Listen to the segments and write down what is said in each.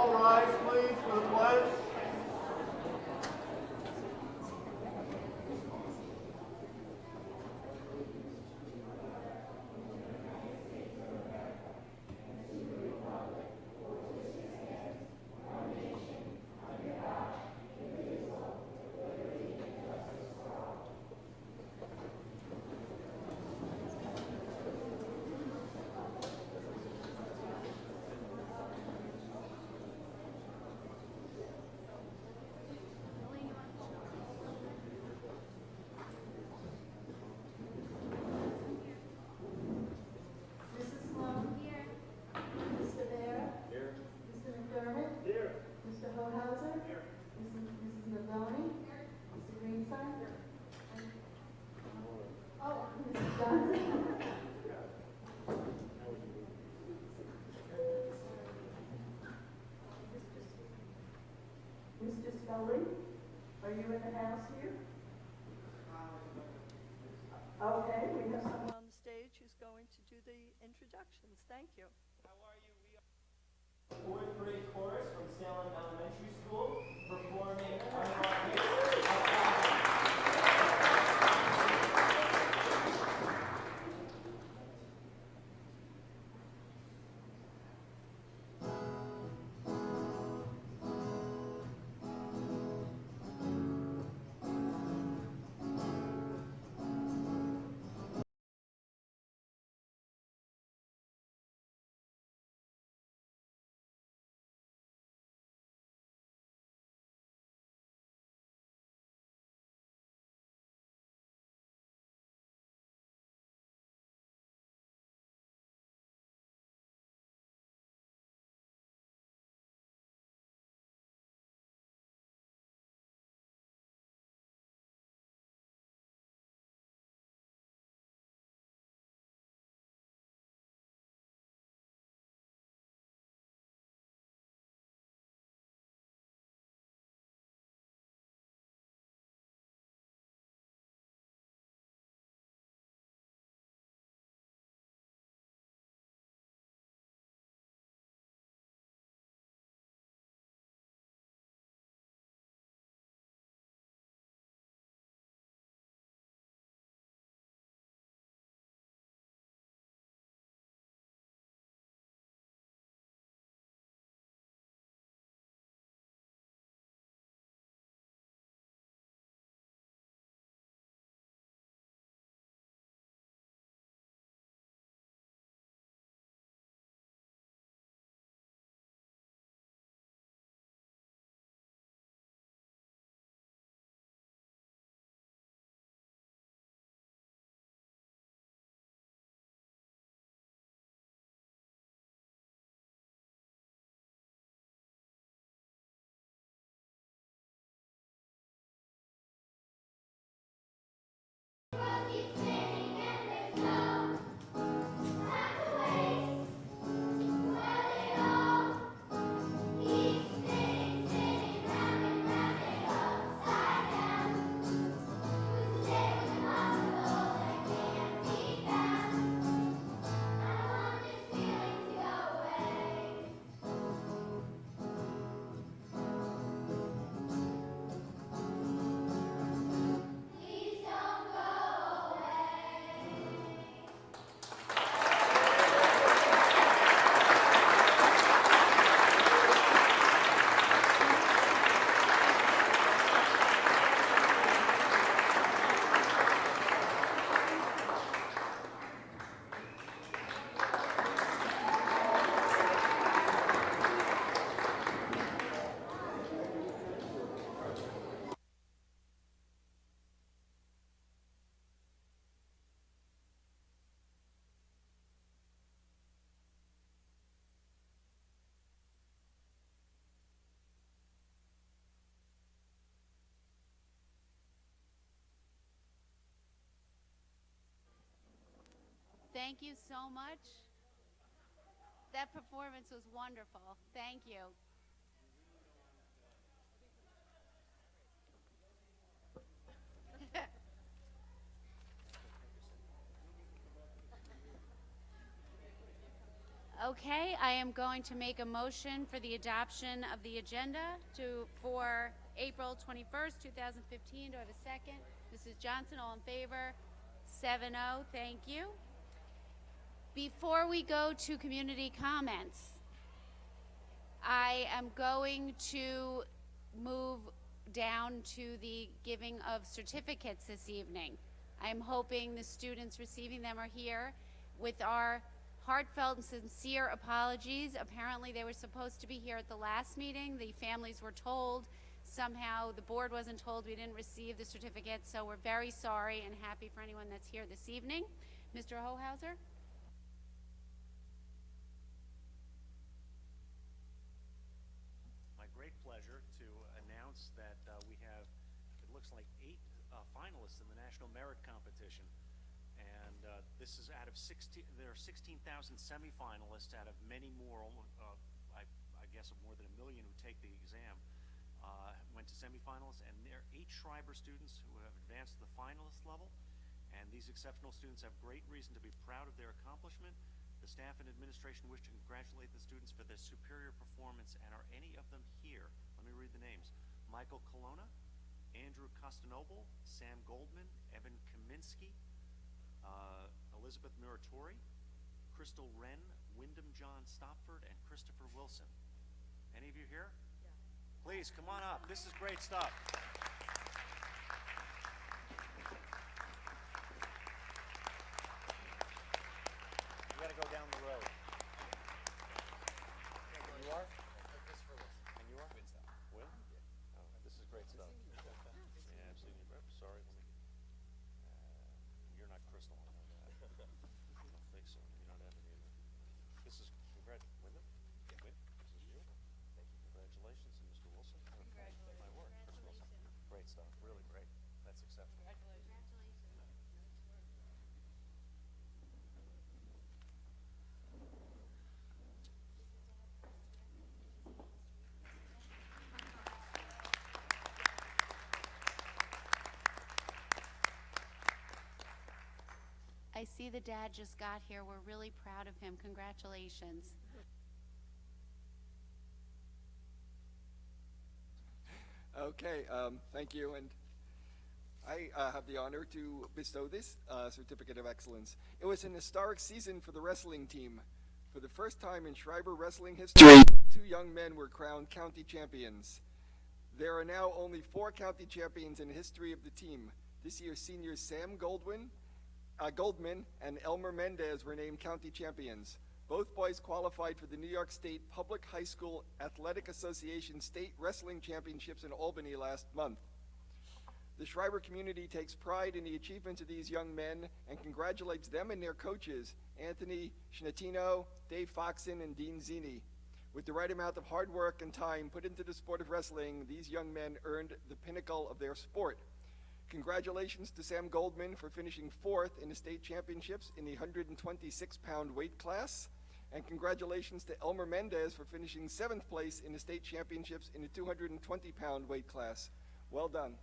All rise, please, for the pledge. Are you in the house here? Okay, we have someone on the stage who's going to do the introductions. Thank you. How are you? We are fourth grade chorus from Salem Elementary School performing Thank you so much. That performance was wonderful. Thank you. Okay, I am going to make a motion for the adoption of the agenda for April 21st, 2015. Do I have a second? Mrs. Johnson, all in favor? 7-0, thank you. Before we go to community comments, I am going to move down to the giving of certificates this evening. I'm hoping the students receiving them are here. With our heartfelt and sincere apologies, apparently they were supposed to be here at the last meeting. The families were told. Somehow the board wasn't told we didn't receive the certificates, so we're very sorry and happy for anyone that's here this evening. Mr. Hohauser? My great pleasure to announce that we have, it looks like 8 finalists in the National Merit Competition. And this is out of 16, there are 16,000 semifinalists out of many more, I guess of more than 1 million who take the exam, went to semifinals, and there are 8 Schreiber students who have advanced to the finalist level. And these exceptional students have great reason to be proud of their accomplishment. The staff and administration wish to congratulate the students for their superior performance. And are any of them here? Let me read the names. Michael Colonna, Andrew Costanoble, Sam Goldman, Evan Kaminsky, Elizabeth Muratori, Crystal Wren, Wyndham John Stopford, and Christopher Wilson. Any of you here? Yeah. Please, come on up. This is great stuff. You got to go down the road. And you are? Christopher Wilson. And you are? Win? Yeah. Oh, this is great stuff. Yeah, I've seen you. Sorry, let me. You're not Crystal. I know that. I don't think so. You don't have it either. This is Wyndham? Yeah. Win? This is you. Thank you. Congratulations, and Mr. Wilson. Congratulations. My word. Congratulations. Great stuff. Really great. That's exceptional. Congratulations. I see the dad just got here. We're really proud of him. Congratulations. Okay, thank you, and I have the honor to bestow this Certificate of Excellence. It was an historic season for the wrestling team. For the first time in Schreiber wrestling history, 2 young men were crowned county champions. There are now only 4 county champions in the history of the team. This year's seniors Sam Goldman and Elmer Mendez were named county champions. Both boys qualified for the New York State Public High School Athletic Association State Wrestling Championships in Albany last month. The Schreiber community takes pride in the achievements of these young men and congratulates them and their coaches, Anthony Schnettino, Dave Foxon, and Dean Zini. With the right amount of hard work and time put into the sport of wrestling, these young men earned the pinnacle of their sport. Congratulations to Sam Goldman for finishing 4th in the state championships in the 126-pound weight class. And congratulations to Elmer Mendez for finishing 7th place in the state championships in the 220-pound weight class. Well done.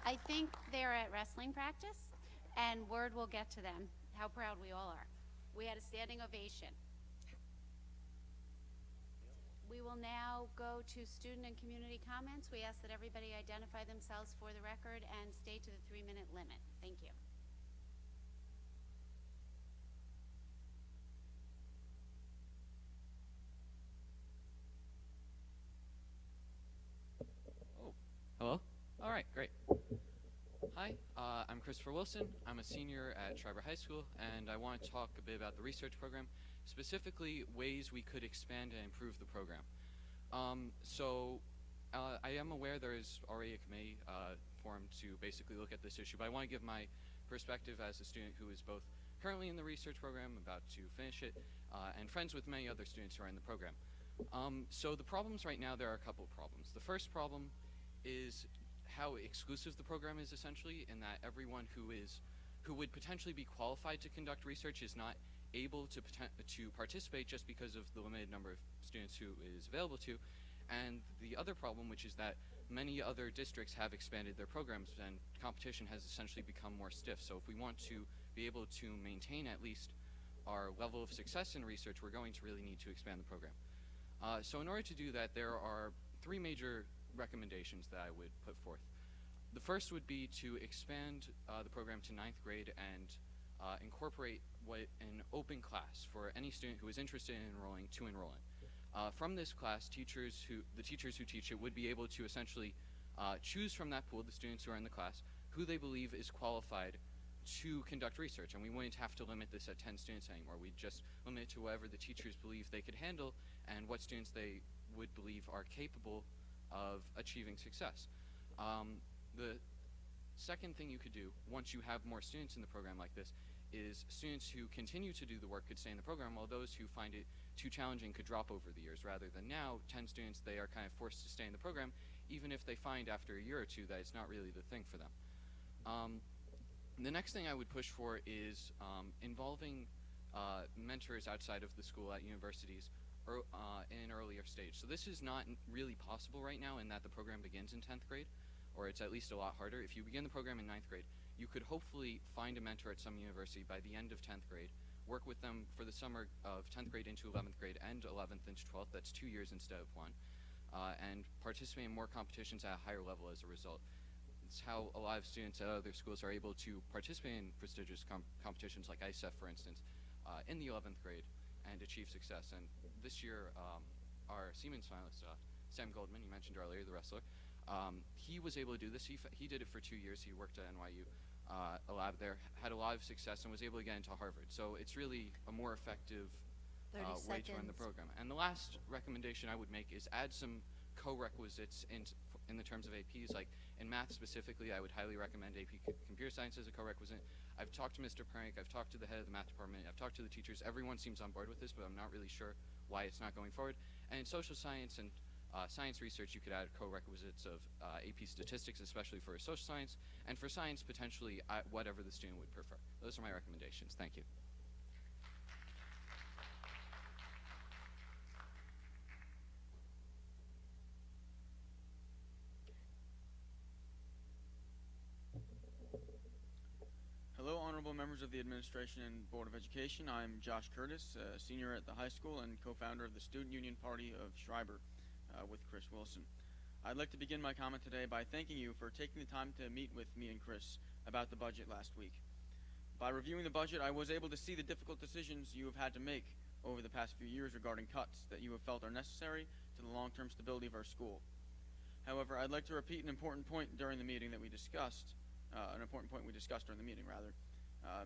I think they're at wrestling practice, and word will get to them how proud we all are. We had a standing ovation. We will now go to student and community comments. We ask that everybody identify themselves for the record and stay to the 3-minute limit. Thank you. Oh, hello? All right, great. Hi, I'm Christopher Wilson. I'm a senior at Schreiber High School, and I want to talk a bit about the research program, specifically ways we could expand and improve the program. I am aware there is already a committee formed to basically look at this issue, but I want to give my perspective as a student who is both currently in the research program, about to finish it, and friends with many other students who are in the program. So the problems right now, there are a couple of problems. The first problem is how exclusive the program is, essentially, in that everyone who would potentially be qualified to conduct research is not able to participate just because of the limited number of students who is available to. And the other problem, which is that many other districts have expanded their programs and competition has essentially become more stiff. So if we want to be able to maintain at least our level of success in research, we're going to really need to expand the program. So in order to do that, there are three major recommendations that I would put forth. The first would be to expand the program to 9th grade and incorporate an open class for any student who is interested in enrolling to enroll in. From this class, the teachers who teach it would be able to essentially choose from that pool, the students who are in the class, who they believe is qualified to conduct research. And we wouldn't have to limit this at 10 students anymore. We'd just limit it to whatever the teachers believe they could handle and what students they would believe are capable of achieving success. The second thing you could do, once you have more students in the program like this, is students who continue to do the work could stay in the program, while those who find it too challenging could drop over the years. Rather than now, 10 students, they are kind of forced to stay in the program, even if they find after a year or two that it's not really the thing for them. The next thing I would push for is involving mentors outside of the school at universities in an earlier stage. So this is not really possible right now in that the program begins in 10th grade, or it's at least a lot harder. If you begin the program in 9th grade, you could hopefully find a mentor at some university by the end of 10th grade, work with them for the summer of 10th grade into 11th grade and 11th into 12th, that's 2 years instead of 1, and participate in more competitions at a higher level as a result. It's how a lot of students at other schools are able to participate in prestigious competitions like ISEF, for instance, in the 11th grade and achieve success. And this year, our Siemens finalist, Sam Goldman, you mentioned earlier, the wrestler, he was able to do this. He did it for 2 years. He worked at NYU, a lab there, had a lot of success, and was able to get into Harvard. So it's really a more effective 30 way to run the seconds. program. And the last recommendation I would make is add some co-requisites in the terms of APs. Like in math specifically, I would highly recommend AP Computer Science as a co-requisite. I've talked to Mr. Prank, I've talked to the head of the math department, I've talked to the teachers. Everyone seems on board with this, but I'm not really sure why it's not going forward. And in social science and science research, you could add co-requisites of AP statistics, especially for social science, and for science, potentially whatever the student would prefer. Those are my recommendations. Thank you. Hello, honorable members of the administration and Board of Education. I'm Josh Curtis, a senior at the high school and co-founder of the Student Union Party of Schreiber with Chris Wilson. I'd like to begin my comment today by thanking you for taking the time to meet with me and Chris about the budget last week. By reviewing the budget, I was able to see the difficult decisions you have had to make over the past few years regarding cuts that you have felt are necessary to the long-term stability of our school. However, I'd like to repeat an important point during the meeting that we discussed, during the meeting, rather.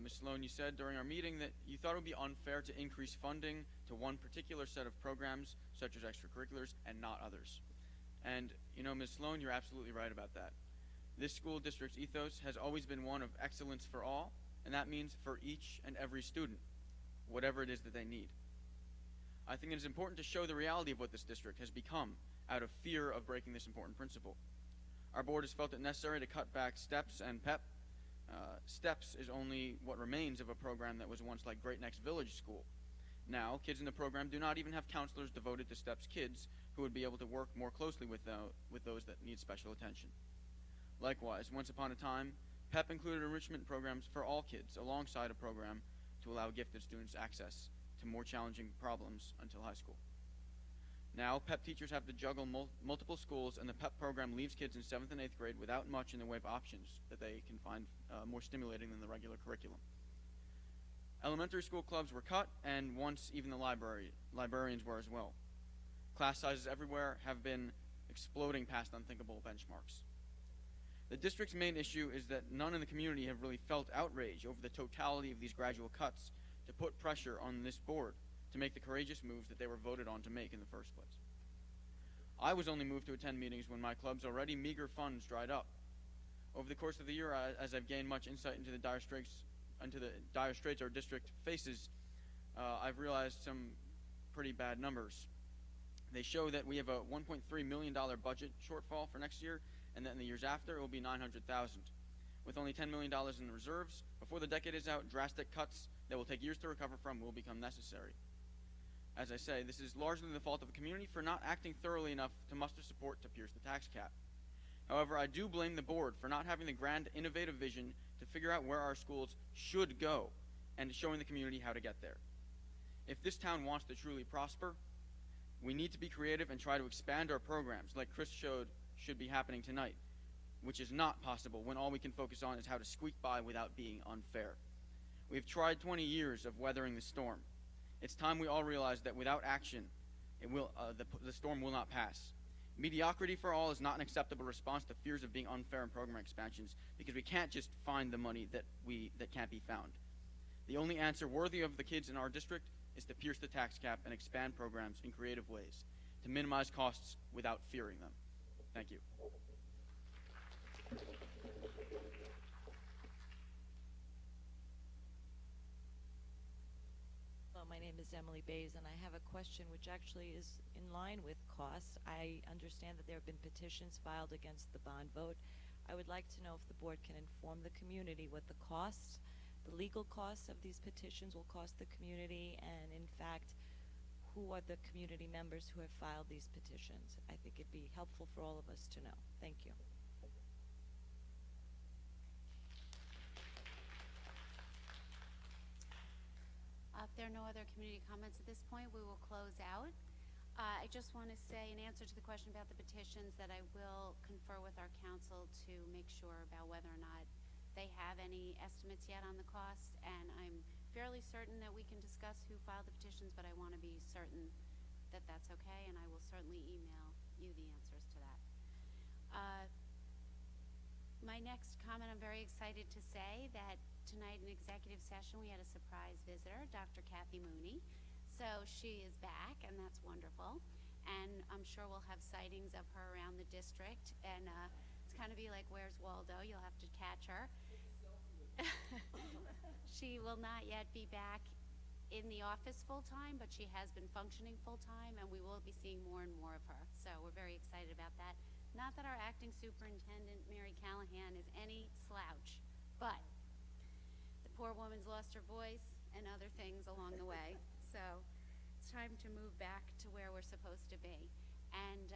Ms. Sloan, you said during our meeting that you thought it would be unfair to increase funding to one particular set of programs, such as extracurriculars, and not others. And, you know, Ms. Sloan, you're absolutely right about that. This school district's ethos has always been one of excellence for all, and that means for each and every student, whatever it is that they need. I think it is important to show the reality of what this district has become out of fear of breaking this important principle. Our board has felt it necessary to cut back STEPS and PEP. STEPS is only what remains of a program that was once like Great Next Village School. Now, kids in the program do not even have counselors devoted to STEPS kids who would be able to work more closely with those that need special attention. Likewise, once upon a time, PEP included enrichment programs for all kids alongside a program to allow gifted students access to more challenging problems until high school. Now, PEP teachers have to juggle multiple schools, and the PEP program leaves kids in 7th and 8th grade without much in the way of options that they can find more stimulating than the regular curriculum. Elementary school clubs were cut, and once even the librarians were as well. Class sizes everywhere have been exploding past unthinkable benchmarks. The district's main issue is that none in the community have really felt outrage over the totality of these gradual cuts to put pressure on this board to make the courageous moves that they were voted on to make in the first place. I was only moved to attend meetings when my club's already meager funds dried up. Over the course of the year, as I've gained much insight into the dire straits our district faces, I've realized some pretty bad numbers. They show that we have a $1.3 million budget shortfall for next year, and that in the years after it will be $900,000. With only $10 million in the reserves, before the decade is out, drastic cuts that will take years to recover from will become necessary. As I say, this is largely the fault of the community for not acting thoroughly enough to muster support to pierce the tax cap. However, I do blame the board for not having the grand, innovative vision to figure out where our schools should go and showing the community how to get there. If this town wants to truly prosper, we need to be creative and try to expand our programs like Chris showed should be happening tonight, which is not possible when all we can focus on is how to squeak by without being unfair. We've tried 20 years of weathering the storm. It's time we all realize that without action, the storm will not pass. Mediocrity for all is not an acceptable response to fears of being unfair in program expansions, because we can't just find the money that can't be found. The only answer worthy of the kids in our district is to pierce the tax cap and expand programs in creative ways, to minimize costs without fearing them. Thank you. Hello, my name is Emily Bays, and I have a question which actually is in line with costs. I understand that there have been petitions filed against the bond vote. I would like to know if the board can inform the community what the costs, the legal costs of these petitions will cost the community, and in fact, who are the community members who have filed these petitions. I think it'd be helpful for all of us to know. Thank you. If there are no other community comments at this point, we will close out. I just want to say, in answer to the question about the petitions, that I will confer with our council to make sure about whether or not they have any estimates yet on the costs, and I'm fairly certain that we can discuss who filed the petitions, but I want to be certain that that's okay, and I will certainly email you the answers to that. My next comment, I'm very excited to say that tonight in executive session we had a surprise visitor, Dr. Kathy Mooney. So she is back, and that's wonderful. And I'm sure we'll have sightings of her around the district, and it's kind of be like, where's Waldo? You'll have to catch her. She will not yet be back in the office full-time, but she has been functioning full-time, and we will be seeing more and more of her. So we're very excited about that. Not that our acting superintendent, Mary Callahan, is any slouch, but the poor woman's lost her voice and other things along the way. So it's time to move back to where we're supposed to be. And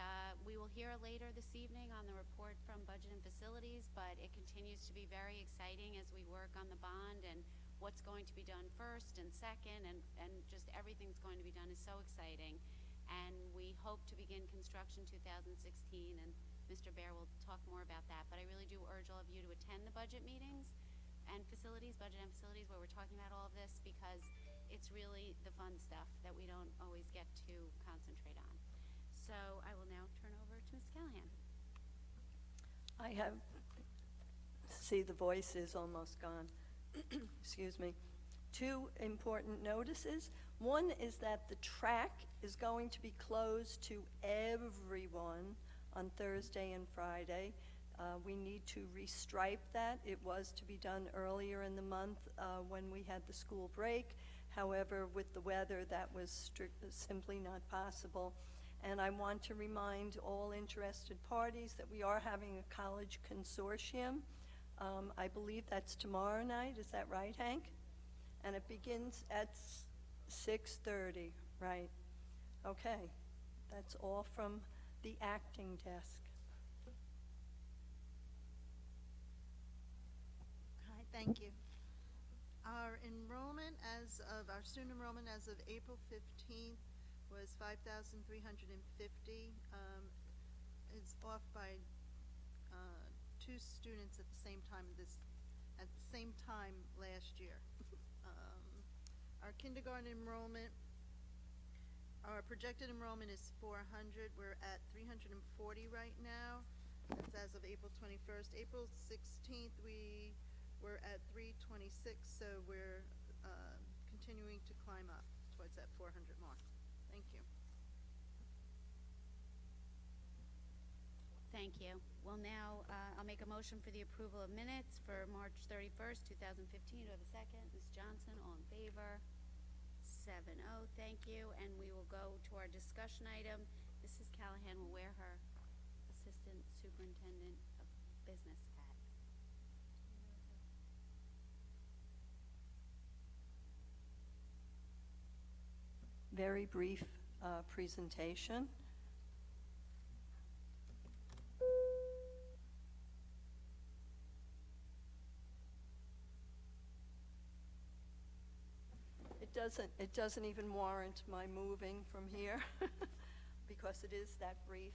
we will hear later this evening on the report from Budget and Facilities, but it continues to be very exciting as we work on the bond and what's going to be done first and second, and just everything's going to be done is so exciting. And we hope to begin construction 2016, and Mr. Bear will talk more about that. But I really do urge all of you to attend the budget meetings and facilities, budget and facilities, where we're talking about all of this, because it's really the fun stuff that we don't always get to concentrate on. So I will now turn over to Ms. Callahan. I have, see, the voice is almost gone. Excuse me. Two important notices. One is that the track is going to be closed to everyone on Thursday and Friday. We need to restripe that. It was to be done earlier in the month when we had the school break. However, with the weather, that was simply not possible. And I want to remind all interested parties that we are having a college consortium. I believe that's tomorrow night. Is that right, Hank? And it begins at 6:30, right? Okay. That's all from the acting desk. Hi, thank you. Our enrollment our student enrollment as of April 15th was 5,350. It's off by 2 students at the same time last year. Our kindergarten enrollment, our projected enrollment is 400. We're at 340 right now. That's as of April 21st. April 16th, we were at 326, so we're continuing to climb up towards that 400 mark. Thank you. Thank you. Well, now I'll make a motion for the approval of minutes for March 31st, 2015. Do I have a second? Ms. Johnson, all in favor? 7-0. Thank you. And we will go to our discussion item. Mrs. Callahan will wear her Assistant Superintendent of Business hat. Very brief presentation. it doesn't even warrant my moving from here because it is that brief.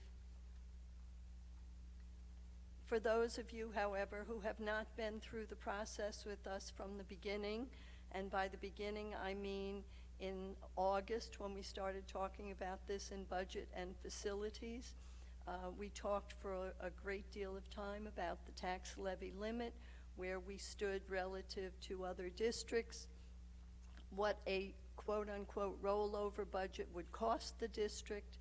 For those of you, however, who have not been through the process with us from the beginning, and by the beginning I mean in August when we started talking about this in budget and facilities, we talked for a great deal of time about the tax levy limit, where we stood relative to other districts, what a quote-unquote rollover budget would cost the district,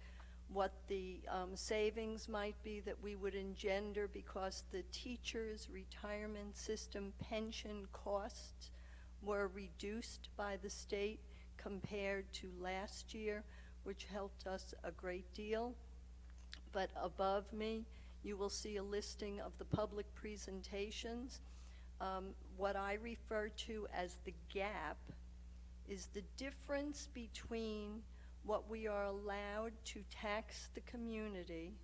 what the savings might be that we would engender because the teachers' retirement system pension costs were reduced by the state compared to last year, which helped us a great deal. But above me, you will see a listing of the public presentations. What I refer to as the gap is the difference between what we are allowed to tax the community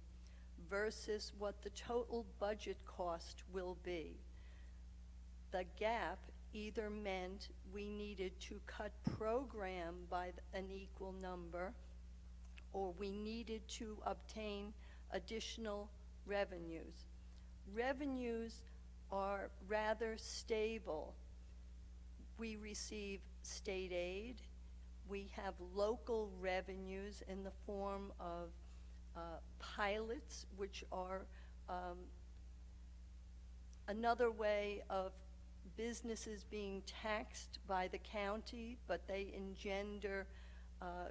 versus what the total budget cost will be. The gap either meant we needed to cut program by an equal number, or we needed to obtain additional revenues. Revenues are rather stable. We receive state aid. We have local revenues in the form of pilots, which are another way of businesses being taxed by the county, but they engender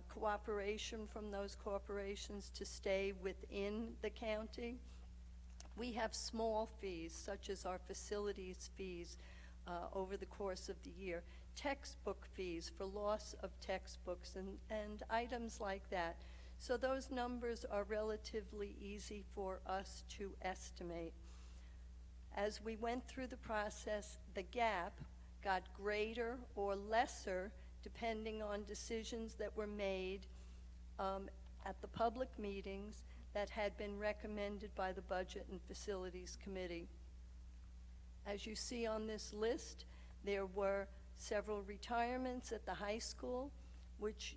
cooperation from those corporations to stay within the county. We have small fees, such as our facilities fees over the course of the year, textbook fees for loss of textbooks and items like that. So those numbers are relatively easy for us to estimate. As we went through the process, the gap got greater or lesser depending on decisions that were made at the public meetings that had been recommended by the Budget and Facilities Committee. As you see on this list, there were several retirements at the high school, which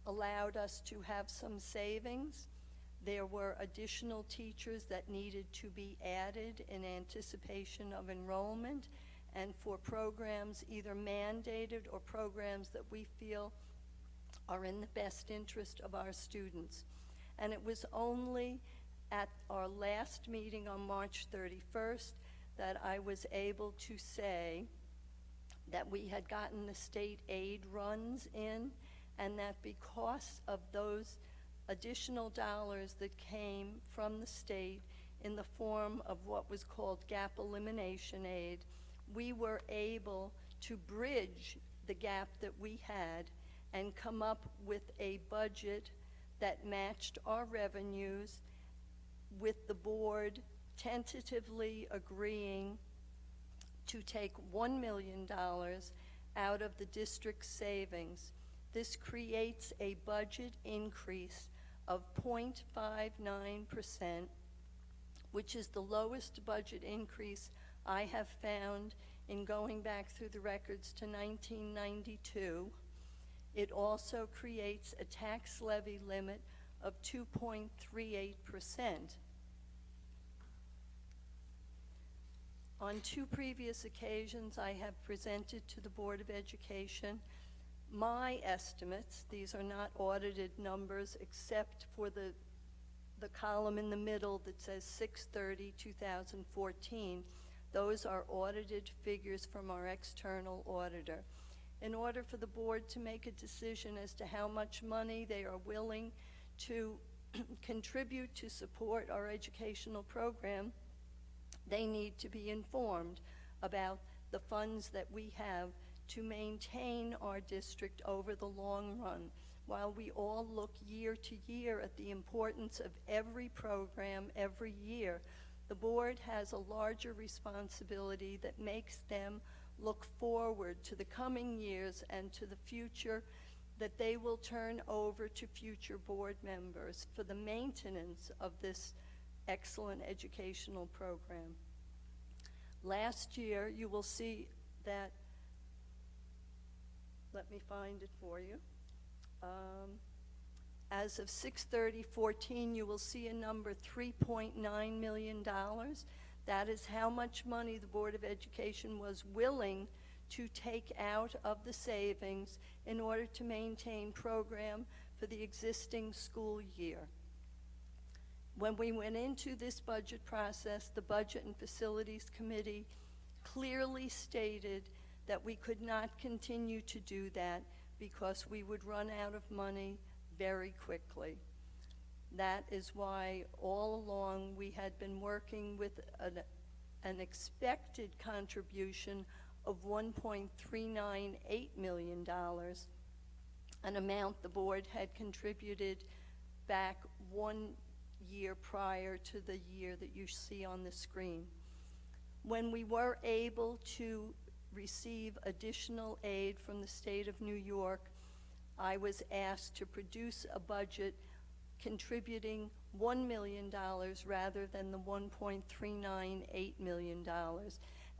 allowed us to have some savings. There were additional teachers that needed to be added in anticipation of enrollment and for programs either mandated or programs that we feel are in the best interest of our students. And it was only at our last meeting on March 31st that I was able to say that we had gotten the state aid runs in, and that because of those additional dollars that came from the state in the form of what was called gap elimination aid, we were able to bridge the gap that we had and come up with a budget that matched our revenues, with the board tentatively agreeing to take $1 million out of the district's savings. This creates a budget increase of 0.59%, which is the lowest budget increase I have found in going back through the records to 1992. It also creates a tax levy limit of 2.38%. On two previous occasions, I have presented to the Board of Education my estimates. These are not audited numbers except for the column in the middle that says 6/30/2014. Those are audited figures from our external auditor. In order for the board to make a decision as to how much money they are willing to contribute to support our educational program, they need to be informed about the funds that we have to maintain our district over the long run. While we all look year to year at the importance of every program every year, the board has a larger responsibility that makes them look forward to the coming years and to the future that they will turn over to future board members for the maintenance of this excellent educational program. Last year, you will see that let me find it for you. As of 6/30/14, you will see a number $3.9 million. That is how much money the Board of Education was willing to take out of the savings in order to maintain program for the existing school year. When we went into this budget process, the Budget and Facilities Committee clearly stated that we could not continue to do that because we would run out of money very quickly. That is why all along we had been working with an expected contribution of $1.398 million, an amount the board had contributed back 1 year prior to the year that you see on the screen. When we were able to receive additional aid from the state of New York, I was asked to produce a budget contributing $1 million rather than the $1.398 million.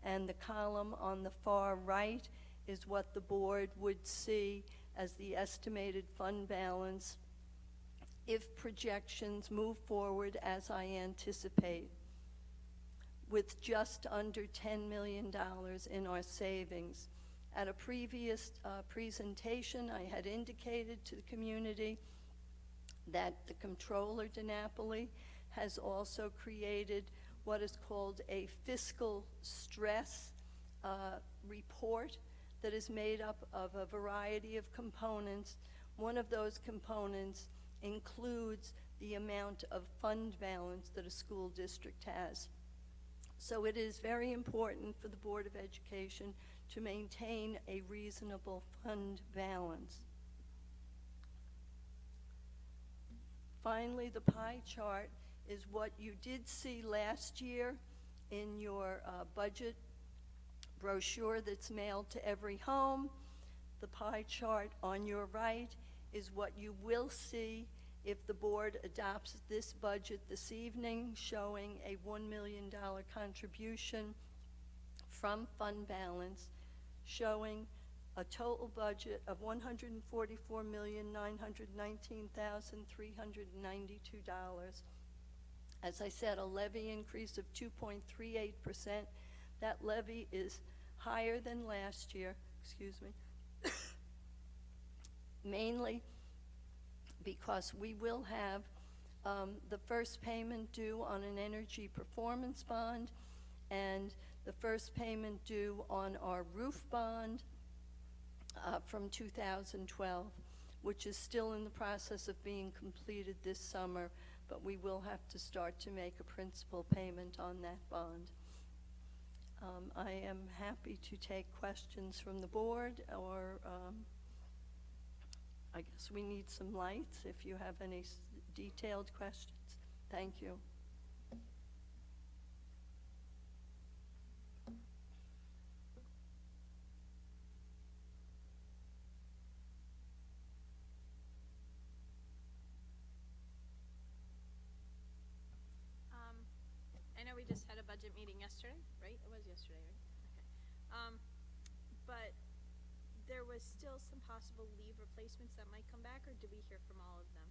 And the column on the far right is what the board would see as the estimated fund balance if projections move forward as I anticipate, with just under $10 million in our savings. At a previous presentation, I had indicated to the community that the Comptroller DiNapoli has also created what is called a fiscal stress report that is made up of a variety of components. One of those components includes the amount of fund balance that a school district has. So it is very important for the Board of Education to maintain a reasonable fund balance. Finally, the pie chart is what you did see last year in your budget brochure that's mailed to every home. The pie chart on your right is what you will see if the board adopts this budget this evening, showing a $1 million contribution from fund balance, showing a total budget of $144,919,392. As I said, a levy increase of 2.38%. That levy is higher than last year, excuse me, mainly because we will have the first payment due on an energy performance bond and the first payment due on our roof bond from 2012, which is still in the process of being completed this summer, but we will have to start to make a principal payment on that bond. I am happy to take questions from the board, or I guess we need some lights if you have any detailed questions. Thank you. I know we just had a budget meeting yesterday, right? It was yesterday, right? Okay. But there was still some possible leave replacements that might come back, or did we hear from all of them?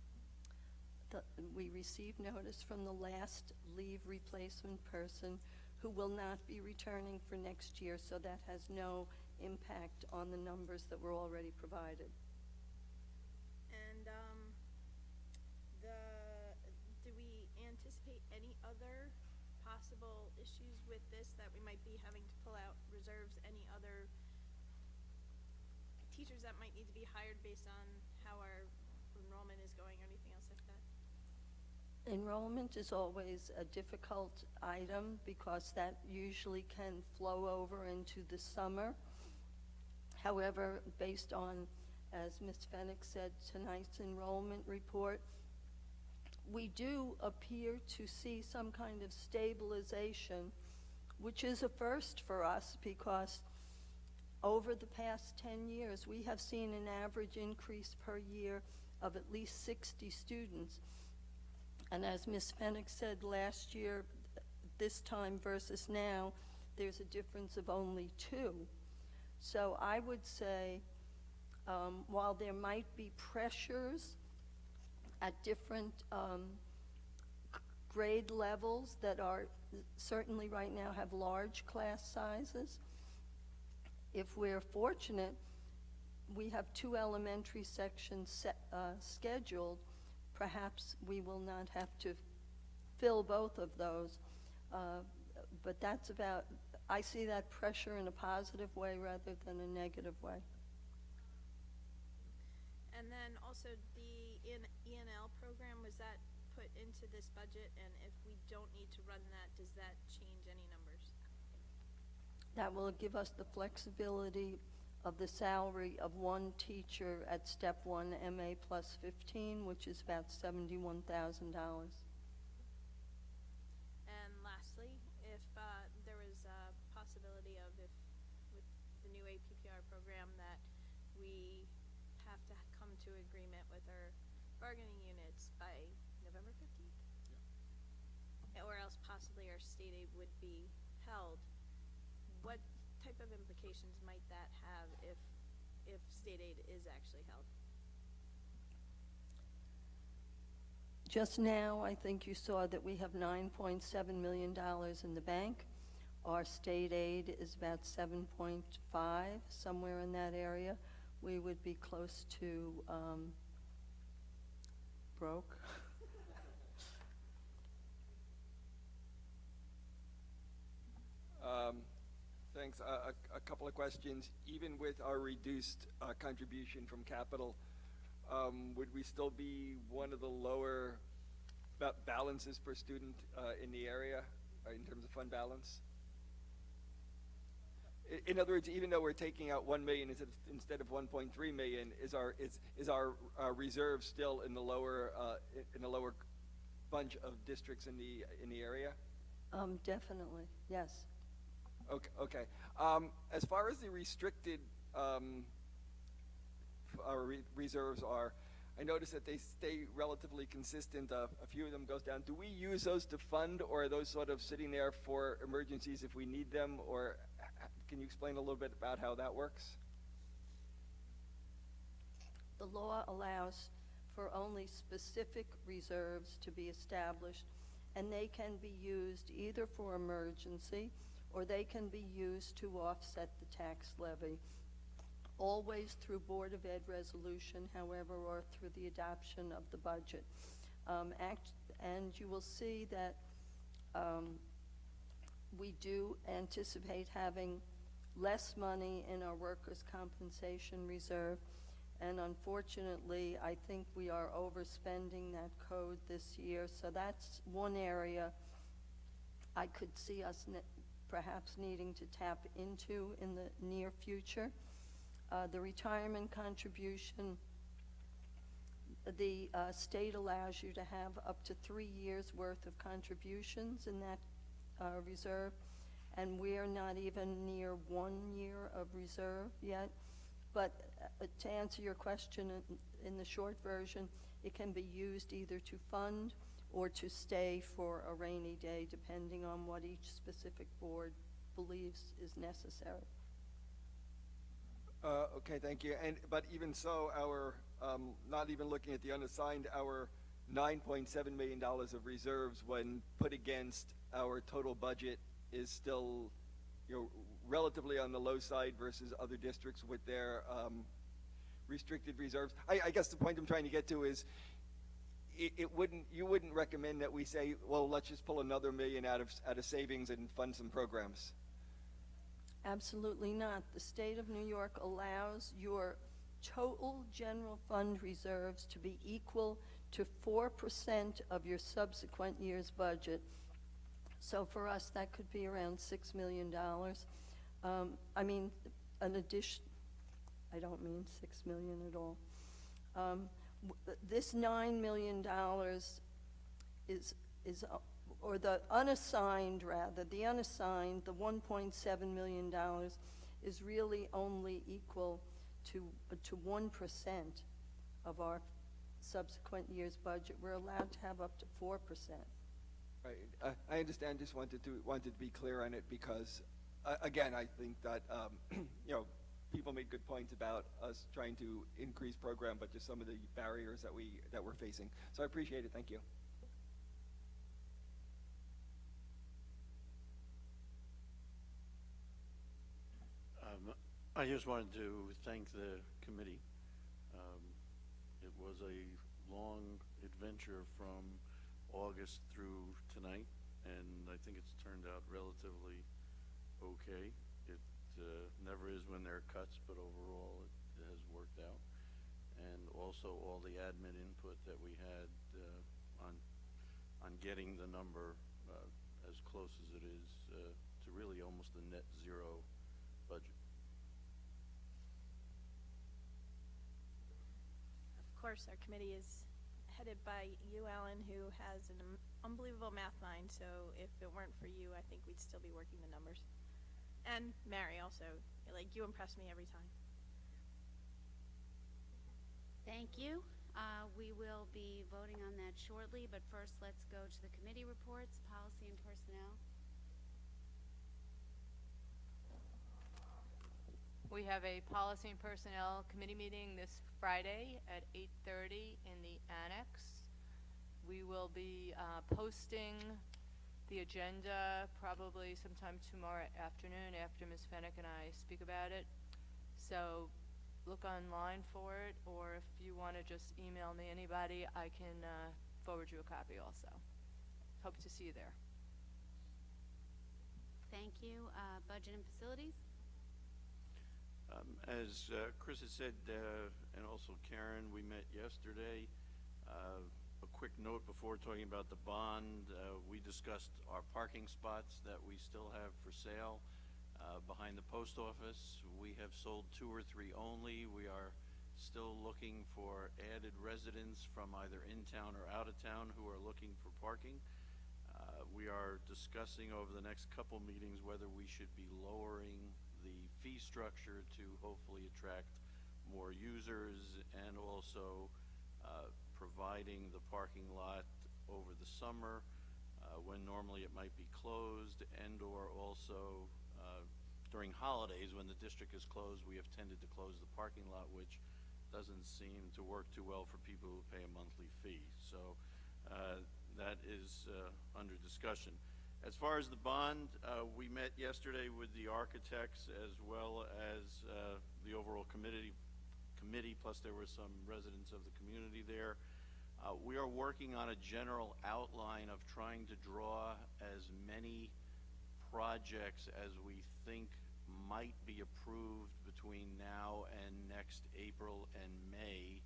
We received notice from the last leave replacement person who will not be returning for next year, so that has no impact on the numbers that were already provided. And do we anticipate any other possible issues with this that we might be having to pull out reserves, any other teachers that might need to be hired based on how our enrollment is going or anything else like that? Enrollment is always a difficult item because that usually can flow over into the summer. However, based on, as Ms. Fennick said, tonight's enrollment report, we do appear to see some kind of stabilization, which is a first for us because over the past 10 years, we have seen an average increase per year of at least 60 students. And as Ms. Fennick said last year, this time versus now, there's a difference of only 2. So I would say While there might be pressures at different grade levels that are certainly right now have large class sizes, if we're fortunate, we have 2 elementary sections scheduled. Perhaps we will not have to fill both of those. But that's about, I see that pressure in a positive way rather than a negative way. And then also the E&L program, was that put into this budget? And if we don't need to run that, does that change any numbers? That will give us the flexibility of the salary of one teacher at step 1 MA plus 15, which is about $71,000. And lastly, if there was a possibility of, if with the new APPR program, that we have to come to agreement with our bargaining units by November 15th? Yeah. Or else possibly our state aid would be held. What type of implications might that have if state aid is actually held? Just now, I think you saw that we have $9.7 million in the bank. Our state aid is about 7.5, somewhere in that area. We would be close to broke. Thanks. A couple of questions. Even with our reduced contribution from capital, would we still be one of the lower balances per student in the area in terms of fund balance? In other words, even though we're taking out $1 million instead of 1.3 million, is our reserve still in the lower bunch of districts in the area? Definitely, yes. Okay. As far as the restricted reserves are, I notice that they stay relatively consistent. A few of them goes down. Do we use those to fund, or are those sort of sitting there for emergencies if we need them? Or can you explain a little bit about how that works? The law allows for only specific reserves to be established, and they can be used either for emergency or they can be used to offset the tax levy, always through Board of Ed resolution, however, or through the adoption of the budget. And you will see that we do anticipate having less money in our workers' compensation reserve, and unfortunately, I think we are overspending that code this year, so that's one area I could see us perhaps needing to tap into in the near future. The retirement contribution, the state allows you to have up to 3 years worth of contributions in that reserve, and we're not even near 1 year of reserve yet. But to answer your question in the short version, it can be used either to fund or to stay for a rainy day, depending on what each specific board believes is necessary. Okay, thank you. But even so, our not even looking at the unassigned, our $9.7 million of reserves, when put against our total budget, is still, relatively on the low side versus other districts with their restricted reserves. I guess the point I'm trying to get to is, you wouldn't recommend that we say, well, let's just pull another $1 million out of savings and fund some programs? Absolutely not. The state of New York allows your total general fund reserves to be equal to 4% of your subsequent year's budget. So for us, that could be around $6 million. I mean, an addition, I don't mean $6 million at all. This $9 million is or the unassigned rather, the unassigned, the $1.7 million is really only equal to 1% of our subsequent year's budget. We're allowed to have up to 4%. Right. I understand. Just wanted to be clear on it because, again, I think that people made good points about us trying to increase program, but just some of the barriers that we're facing. So I appreciate it. Thank you. I just wanted to thank the committee. It was a long adventure from August through tonight, and I think it's turned out relatively okay. It never is when there are cuts, but overall it has worked out. And also all the admin input that we had on getting the number as close as it is to really almost a net zero budget. Of course, our committee is headed by you, Alan, who has an unbelievable math mind, so if it weren't for you, I think we'd still be working the numbers. And Mary also, like, you impress me every time. Thank you. We will be voting on that shortly, but first let's go to the committee reports, policy and personnel. We have a Policy and Personnel Committee meeting this Friday at 8:30 in the annex. We will be posting the agenda probably sometime tomorrow afternoon after Ms. Fennick and I speak about it. So look online for it, or if you want to just email me, anybody, I can forward you a copy also. Hope to see you there. Thank you. Budget and facilities. As Chris has said, and also Karen, we met yesterday. A quick note before talking about the bond, we discussed our parking spots that we still have for sale behind the post office. We have sold 2 or 3 only. We are still looking for added residents from either in town or out of town who are looking for parking. We are discussing over the next couple meetings whether we should be lowering the fee structure to hopefully attract more users, and also providing the parking lot over the summer when normally it might be closed, and or also during holidays when the district is closed. We have tended to close the parking lot, which doesn't seem to work too well for people who pay a monthly fee. So that is under discussion. As far as the bond, we met yesterday with the architects as well as the overall committee, plus there were some residents of the community there. We are working on a general outline of trying to draw as many projects as we think might be approved between now and next April and May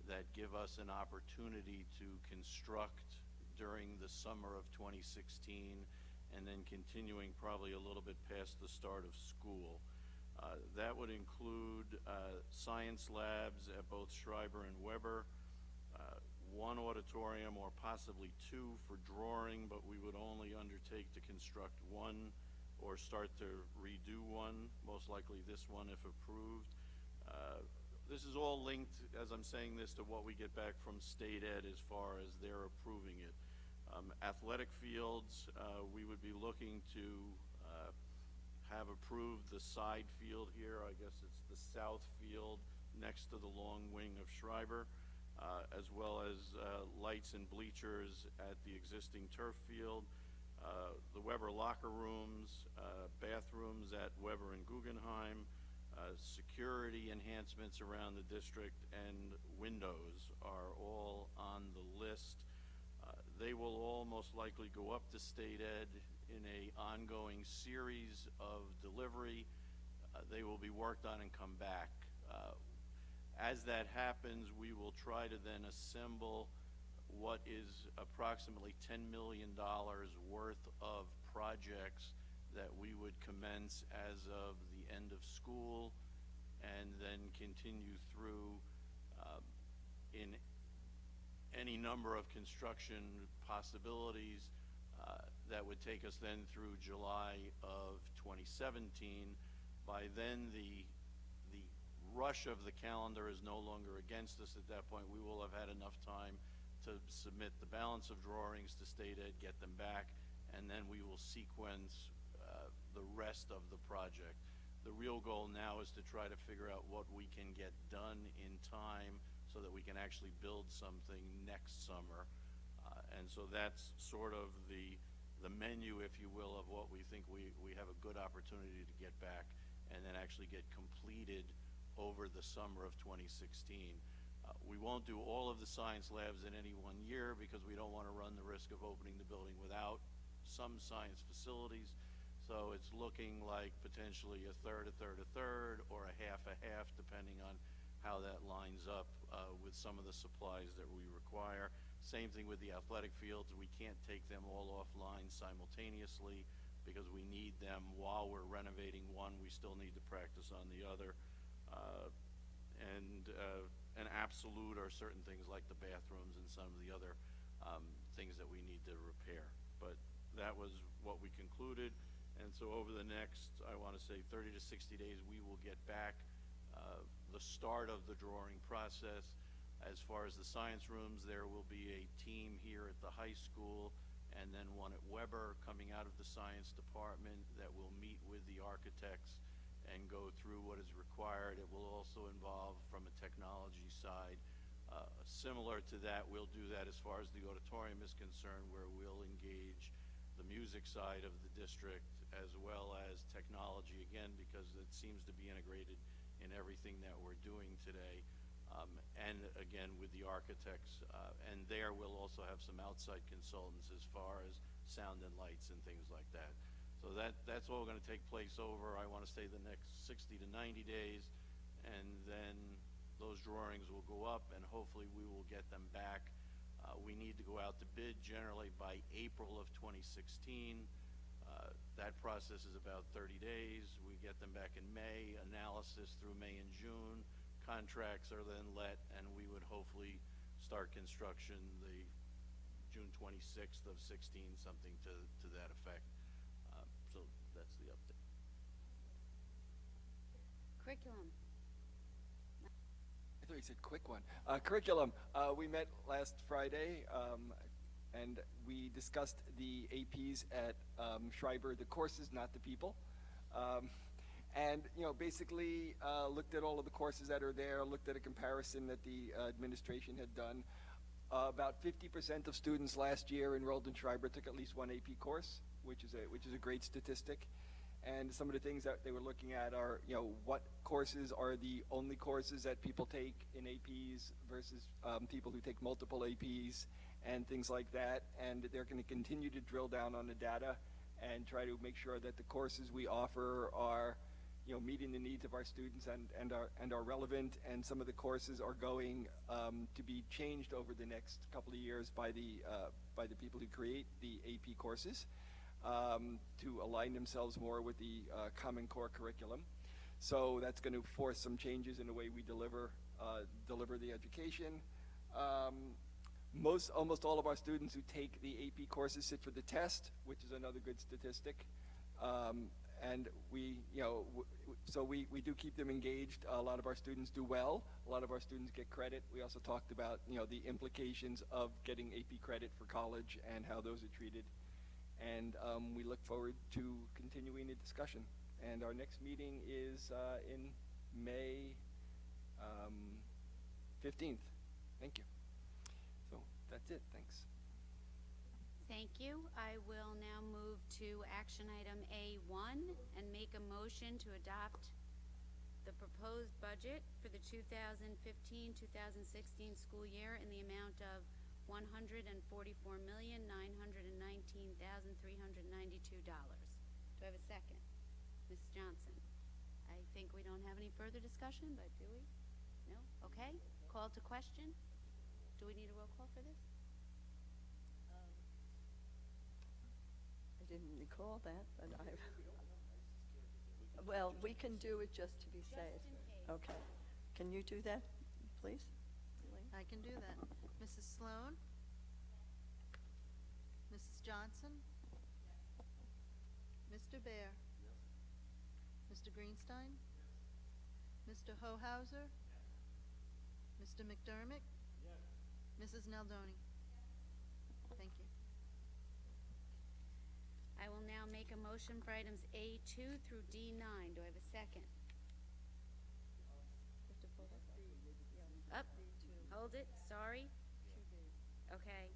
that give us an opportunity to construct during the summer of 2016, and then continuing probably a little bit past the start of school. That would include science labs at both Schreiber and Weber, 1 auditorium or possibly 2 for drawing, but we would only undertake to construct 1 or start to redo 1, most likely this one if approved. This is all linked, as I'm saying this, to what we get back from state ed as far as they're approving it. Athletic fields, we would be looking to have approved the side field here. I guess it's the south field next to the long wing of Schreiber, as well as lights and bleachers at the existing turf field. The Weber locker rooms, bathrooms at Weber and Guggenheim, security enhancements around the district, and windows are all on the list. They will all most likely go up to state ed in a ongoing series of delivery. They will be worked on and come back. As that happens, we will try to then assemble what is approximately $10 million worth of projects that we would commence as of the end of school, and then continue through in any number of construction possibilities that would take us then through July of 2017. By then, the rush of the calendar is no longer against us. At that point, we will have had enough time to submit the balance of drawings to state ed, get them back, and then we will sequence the rest of the project. The real goal now is to try to figure out what we can get done in time so that we can actually build something next summer. And so that's sort of the menu, if you will, of what we think we have a good opportunity to get back and then actually get completed over the summer of 2016. We won't do all of the science labs in any one year because we don't want to run the risk of opening the building without some science facilities. So it's looking like potentially a third, or a half, depending on how that lines up with some of the supplies that we require. Same thing with the athletic fields. We can't take them all offline simultaneously because we need them while we're renovating one. We still need to practice on the other. An absolute are certain things like the bathrooms and some of the other things that we need to repair. But that was what we concluded. And so over the next, I want to say 30 to 60 days, we will get back the start of the drawing process. As far as the science rooms, there will be a team here at the high school and then one at Weber coming out of the science department that will meet with the architects and go through what is required. It will also involve, from a technology side, similar to that, we'll do that as far as the auditorium is concerned, where we'll engage the music side of the district as well as technology, again, because it seems to be integrated in everything that we're doing today. And again, with the architects, and there we'll also have some outside consultants as far as sound and lights and things like that. So that's all going to take place over, I want to say, the next 60 to 90 days, and then those drawings will go up, and hopefully we will get them back. We need to go out to bid generally by April of 2016. That process is about 30 days. We get them back in May, analysis through May and June. Contracts are then let, and we would hopefully start construction the June 26th of 16, something to that effect. So that's the update. Curriculum. I thought you said quick one. Curriculum. We met last Friday, and we discussed the APs at Schreiber, the courses, not the people. And, basically looked at all of the courses that are there, looked at a comparison that the administration had done. About 50% of students last year enrolled in Schreiber took at least one AP course, which is a great statistic. And some of the things that they were looking at are, what courses are the only courses that people take in APs versus people who take multiple APs and things like that. And they're going to continue to drill down on the data and try to make sure that the courses we offer are, meeting the needs of our students and are relevant. And some of the courses are going to be changed over the next couple of years by the people who create the AP courses to align themselves more with the Common Core curriculum. So that's going to force some changes in the way we deliver the education. Almost all of our students who take the AP courses sit for the test, which is another good statistic. And we do keep them engaged. A lot of our students do well. A lot of our students get credit. We also talked about, the implications of getting AP credit for college and how those are treated. And we look forward to continuing the discussion. And our next meeting is in May 15th. Thank you. So that's it. Thanks. Thank you. I will now move to action item A1 and make a motion to adopt the proposed budget for the 2015-2016 school year in the amount of $144,919,392. Do I have a second? Ms. Johnson. I think we don't have any further discussion, but do we? No? Okay. Call to question. Do we need a roll call for this? I didn't recall that, but well, we can do it just to be safe. Okay. Can you do that, please? I can do that. Mrs. Sloan? Mrs. Johnson? Mr. Bear? Mr. Greenstein? Mr. Hohauser? Mr. McDermott? Mrs. Naldoni? Thank you. I will now make a motion for items A2 through D9. Do I have a second? Up, hold it, sorry. Okay,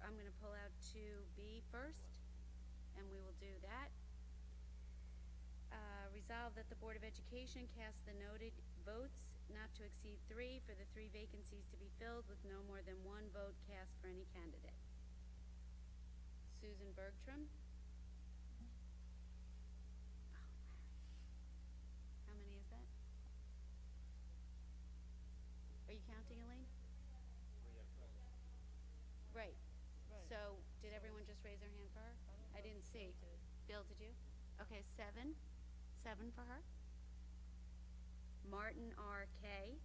I'm gonna pull out 2B first, and we will do that. Resolve that the Board of Education cast the noted votes not to exceed 3 for the 3 vacancies to be filled with no more than 1 vote cast for any candidate. Susan Bergstrom. How many is that? Are you counting, Elaine? Right. So, did everyone just raise their hand for her? I didn't see. Bill, did you? Okay, 7. 7 for her. Martin R.K.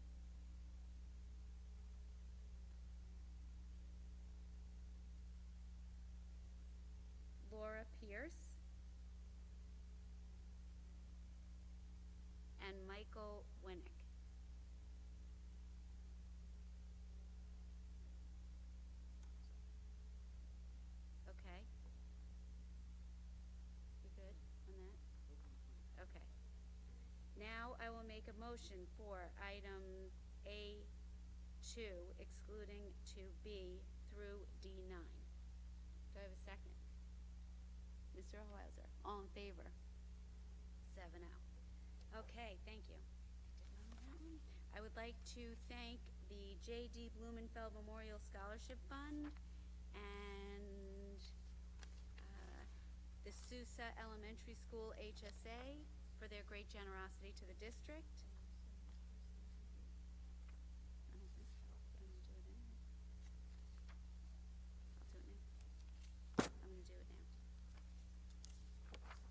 Laura Pierce. And Michael Winnick. Okay. You good on that? Okay. Now I will make a motion for item A2 excluding 2B through D9. Do I have a second? Mr. Hohauser, all in favor? 7-0. Okay, thank you. I would like to thank the J.D. Blumenfeld Memorial Scholarship Fund and the Sousa Elementary School HSA for their great generosity to the district. I don't think so. I'm gonna do it anyway. I'll do it now. I'm gonna do it now.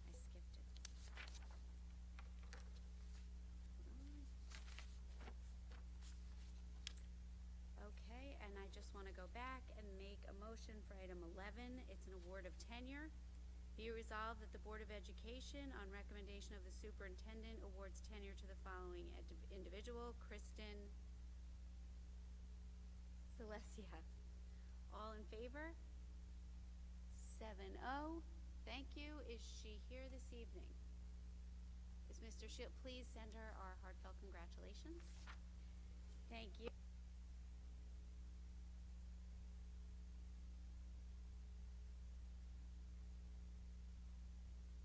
I skipped it. Hold on. Okay, and I just want to go back and make a motion for item 11. It's an award of tenure. Be it resolved that the Board of Education, on recommendation of the superintendent, awards tenure to the following individual: Kristen Celestia. All in favor? 7-0. Thank you. Is she here this evening? Is Mr. Schill? Please send her our heartfelt congratulations. Thank you.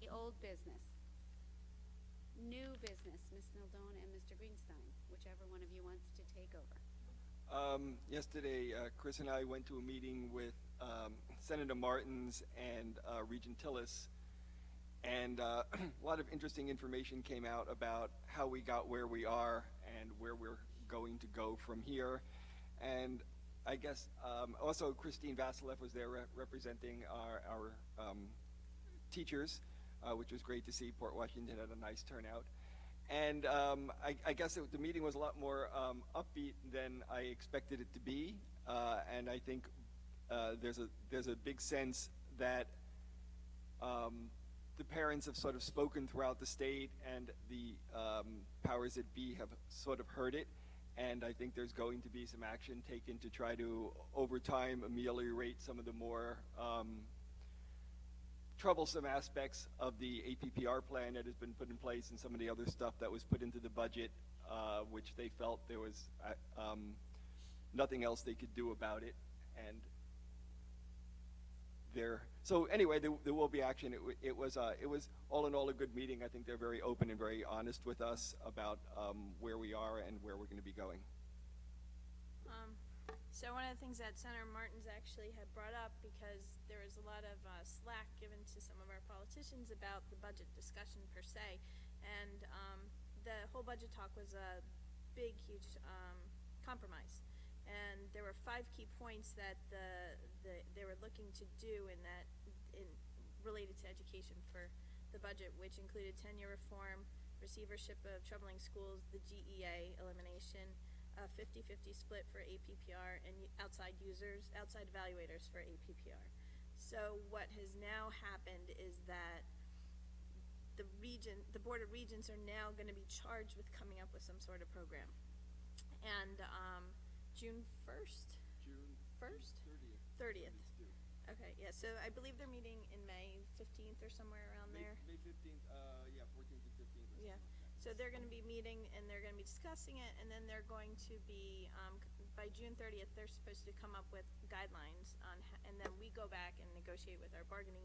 Old business. New business, Ms. Naldone and Mr. Greenstein, whichever one of you wants to take over. Yesterday, Chris and I went to a meeting with Senator Martins and Regent Tillis, and a lot of interesting information came out about how we got where we are and where we're going to go from here. And I guess also Christine Vasilev was there representing our teachers, which was great to see. Port Washington had a nice turnout. And I guess the meeting was a lot more upbeat than I expected it to be. And I think there's a big sense that the parents have sort of spoken throughout the state, and the powers that be have sort of heard it. And I think there's going to be some action taken to try to, over time, ameliorate some of the more troublesome aspects of the APPR plan that has been put in place, and some of the other stuff that was put into the budget, which they felt there was nothing else they could do about it. And so anyway, there will be action. It was all in all a good meeting. I think they're very open and very honest with us about where we are and where we're going to be going. So one of the things that Senator Martins actually had brought up, because there was a lot of slack given to some of our politicians about the budget discussion per se, and the whole budget talk was a big, huge compromise. And there were 5 key points that they were looking to do related to education for the budget, which included tenure reform, receivership of troubling schools, the GEA elimination, a 50-50 split for APPR, and outside evaluators for APPR. So what has now happened is that the Board of Regents are now going to be charged with coming up with some sort of program. And June 1st? June 1st? 30th. Okay, yeah, so I believe they're meeting in May 15th or somewhere around there. May 15th, yeah, 14th and 15th. or Yeah, something like that. so they're gonna be meeting and they're gonna be discussing it, and then they're going to be, by June 30th, they're supposed to come up with guidelines on, and then we go back and negotiate with our bargaining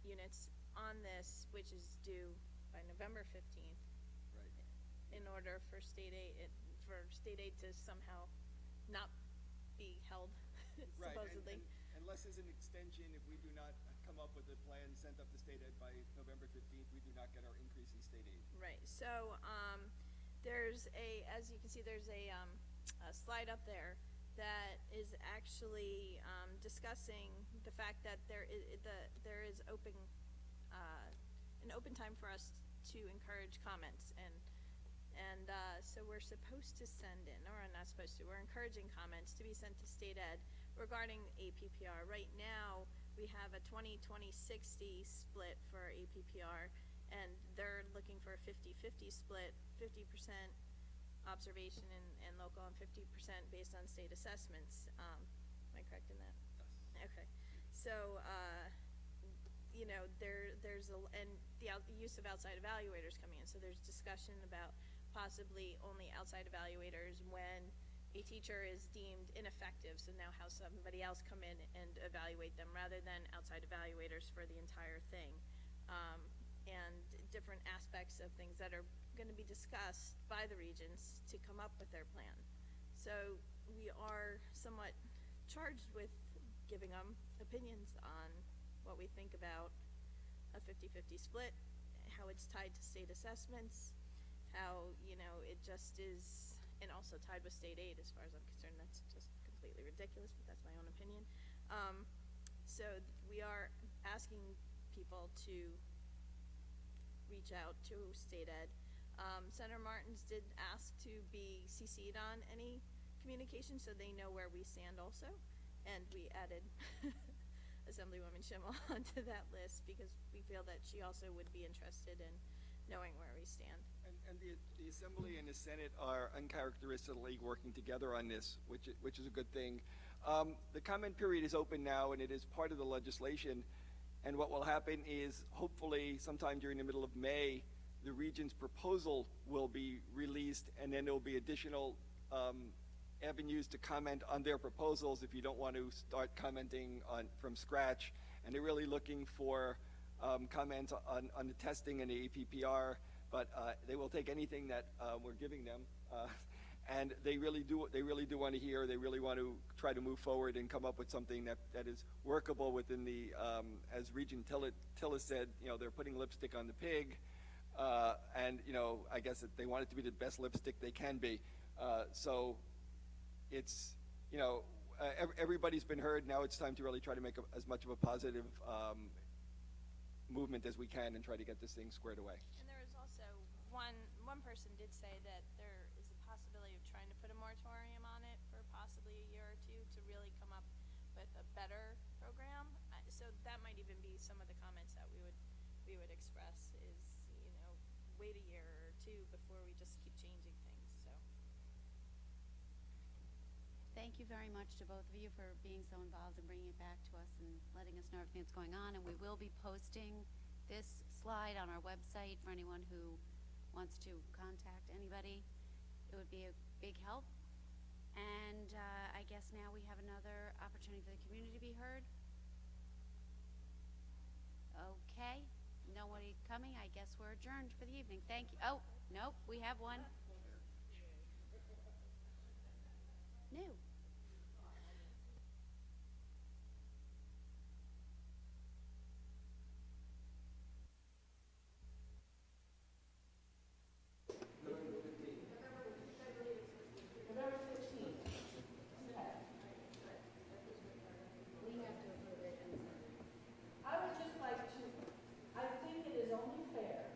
units on this, which is due by November 15th. Right. In order for state aid to somehow not be held, Right, supposedly. and unless there's an extension, if we do not come up with a plan sent up to state ed by November 15th, we do not get our increase in state aid. Right, so, there's as you can see, there's a slide up there that is actually, discussing the fact that there is an open time for us to encourage comments, and so we're supposed to send in, or not supposed to, we're encouraging comments to be sent to state ed regarding APPR. Right now, we have a 20-20-60 split for APPR, and they're looking for a 50-50 split, 50% observation and local, and 50% based on state assessments. Am I correct in that? Yes. Okay, so, you know, there's and the use of outside evaluators coming in, so there's discussion about possibly only outside evaluators when a teacher is deemed ineffective, so now have somebody else come in and evaluate them rather than outside evaluators for the entire thing. And different aspects of things that are going to be discussed by the regents to come up with their plan. So we are somewhat charged with giving them opinions on what we think about a 50-50 split, how it's tied to state assessments, how, you know, it just is, and also tied with state aid as far as I'm concerned. That's just completely ridiculous, but that's my own opinion. So we are asking people to reach out to state ed. Senator Martins did ask to be CC'd on any communication so they know where we stand also, and we added Assemblywoman Schimmel onto that list because we feel that she also would be interested in knowing where we stand. And the Assembly and the Senate are uncharacteristically working together on this, which is a good thing. The comment period is open now, and it is part of the legislation. And what will happen is, hopefully, sometime during the middle of May, the region's proposal will be released, and then there will be additional avenues to comment on their proposals if you don't want to start commenting from scratch. And they're really looking for comments on the testing and the APPR, but they will take anything that we're giving them. And they really do want to hear. They really want to try to move forward and come up with something that is workable within the, as Regent Tillis said, you know, they're putting lipstick on the pig, and you know, I guess that they want it to be the best lipstick they can be. So it's, you know, everybody's been heard. Now it's time to really try to make as much of a positive movement as we can and try to get this thing squared away. And there is also one person did say that there is a possibility of trying to put a moratorium on it for possibly a year or two to really come up with a better program. So that might even be some of the comments that we would express is, you know, wait a year or two before we just keep changing things. So Thank you very much to both of you for being so involved and bringing it back to us and letting us know everything that's going on. And we will be posting this slide on our website for anyone who wants to contact anybody. It would be a big help. And I guess now we have another opportunity for the community to be heard. Okay, nobody coming. I guess we're adjourned for the evening. Thank you. Oh, nope, we have one. New. I would just like to, I think it is only fair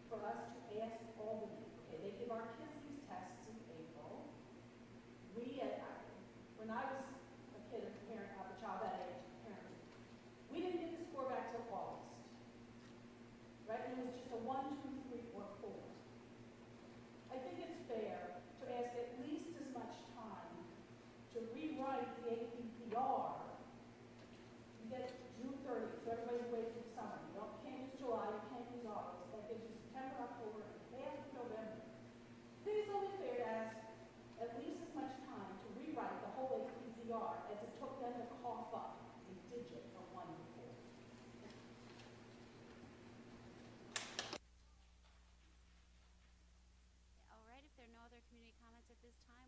for us to ask Albany, okay, they give our kids these tests in April. We, this time.